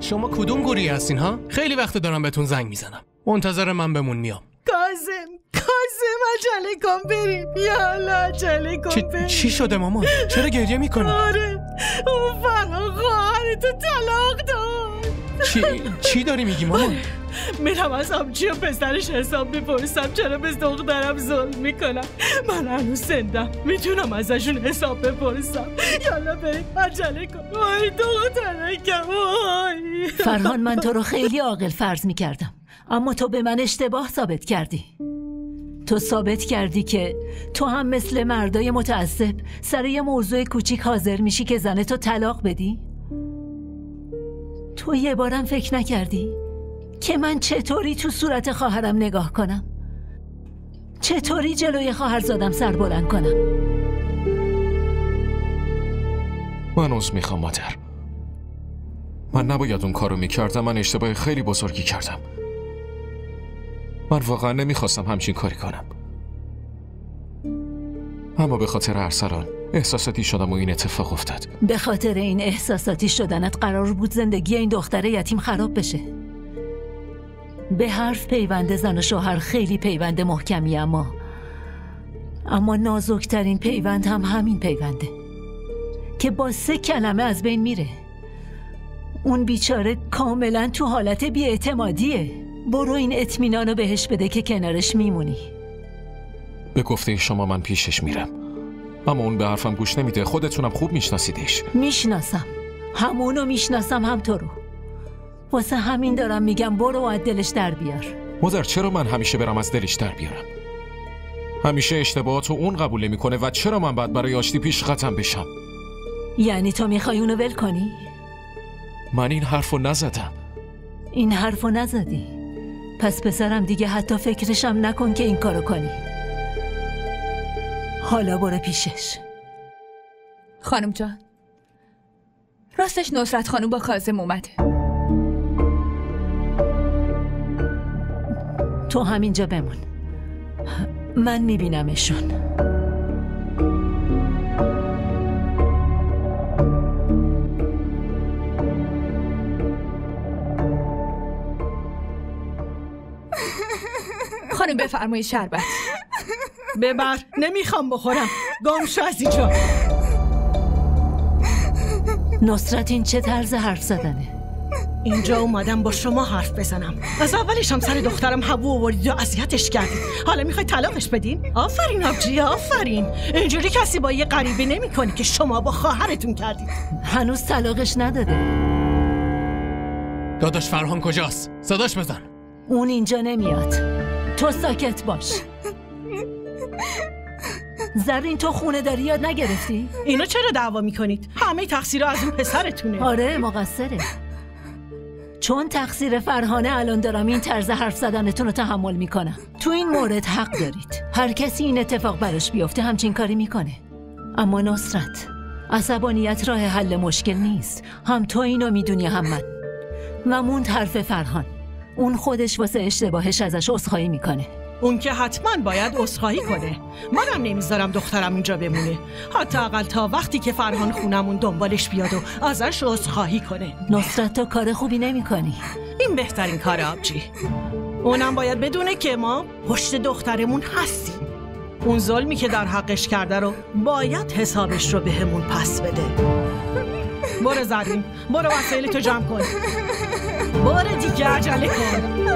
شما کدوم گوری هستین ها؟ خیلی وقت دارم بهتون زنگ میزنم. منتظر من بمون میام. کاظم عجله کن بریم. یالا عجله کن بریم. چی شده مامان؟ چرا گریه میکنی؟ آره اون فرهان خواهرتو طلاق داد. چی داری میگی مامان؟ میرم از آمچی و پسرش حساب بپرسم چرا به دخترم ظلم میکنم. من هنوز زندم، میتونم ازشون حساب بپرسم. یالا بریم عجله کن. وای دخترکم وای. فرهان من تو رو خیلی عاقل فرض میکردم، اما تو به من اشتباه ثابت کردی. تو ثابت کردی که تو هم مثل مردای متعصب سر یه موضوع کوچیک حاضر میشی که زنتو طلاق بدی. تو یه بارم فکر نکردی که من چطوری تو صورت خواهرم نگاه کنم؟ چطوری جلوی خواهرزادم سر بلند کنم؟ من عذر میخوام مادر. من نباید اون کارو میکردم. من اشتباه خیلی بزرگی کردم. من واقعا نمیخواستم همچین کاری کنم، اما به خاطر ارسلان احساساتی شدم و این اتفاق افتاد. به خاطر این احساساتی شدنت قرار بود زندگی این دختر یتیم خراب بشه. به حرف پیوند زن و شوهر خیلی پیوند محکمی، اما نازکترین پیوند هم همین پیونده که با 3 کلمه از بین میره. اون بیچاره کاملا تو حالت بی‌اعتمادیه. برو این اطمینانو بهش بده که کنارش میمونی. به گفته شما من پیشش میرم، اما اون به حرفم گوش نمیده. خودتونم خوب میشناسیدش. میشناسم، همونو میشناسم، هم تو رو. واسه همین دارم میگم برو و از دلش در بیار. مادر چرا من همیشه برم از دلش در بیارم؟ همیشه اشتباهاتو اون قبول نمیکنه و چرا من باید برای آشتی پیش خطم بشم؟ یعنی تو میخوای اونو ول کنی؟ من این حرفو نزدم. این حرفو نزدی؟ پس پسرم دیگه حتی فکرشم نکن که این کارو کنی. حالا برو پیشش. خانم جان، راستش نصرت خانم با کاظم اومده. تو همینجا بمون، من میبینمشون. خانم بفرمایید شربت. ببر، نمیخوام بخورم. گم شو از اینجا. نصرت این چه طرز حرف زدنه؟ اینجا اومدم با شما حرف بزنم. از اولش هم سر دخترم حبو آوردید و اذیتش کردید. حالا میخوای طلاقش بدین؟ آفرین آبجی، آفرین. اینجوری کسی با یه غریبه نمیکنه که شما با خواهرتون کردید. هنوز طلاقش نداده. داداش فرهان کجاست؟ صداش بزن. اون اینجا نمیاد. تو ساکت باش. زرین تو خونه داری یاد نگرفتی؟ اینو چرا دعوا میکنید؟ همه تقصیر از اون پسرتونه. آره مقصره. چون تقصیر فرهانه الان دارم این طرز حرف زدنتون رو تحمل میکنم. تو این مورد حق دارید. هر کسی این اتفاق براش بیفته همچین کاری میکنه. اما نصرت، عصبانیت راه حل مشکل نیست. هم تو اینو میدونی هم من. و موند حرف فرهان. اون خودش واسه اشتباهش ازش عذرخواهی میکنه. اون که حتما باید عذرخواهی کنه. منم نمیذارم دخترم اینجا بمونه، حداقل تا وقتی که فرهان خونمون دنبالش بیاد و ازش عذرخواهی کنه. نصرت تو کار خوبی نمیکنی. این بهترین کار آبجی. اونم باید بدونه که ما پشت دخترمون هستیم. اون ظلمی که در حقش کرده رو باید حسابش رو بهمون پس بده. برو زرین، برو وسایلتو جمع کن. برو دیگه عجله کن.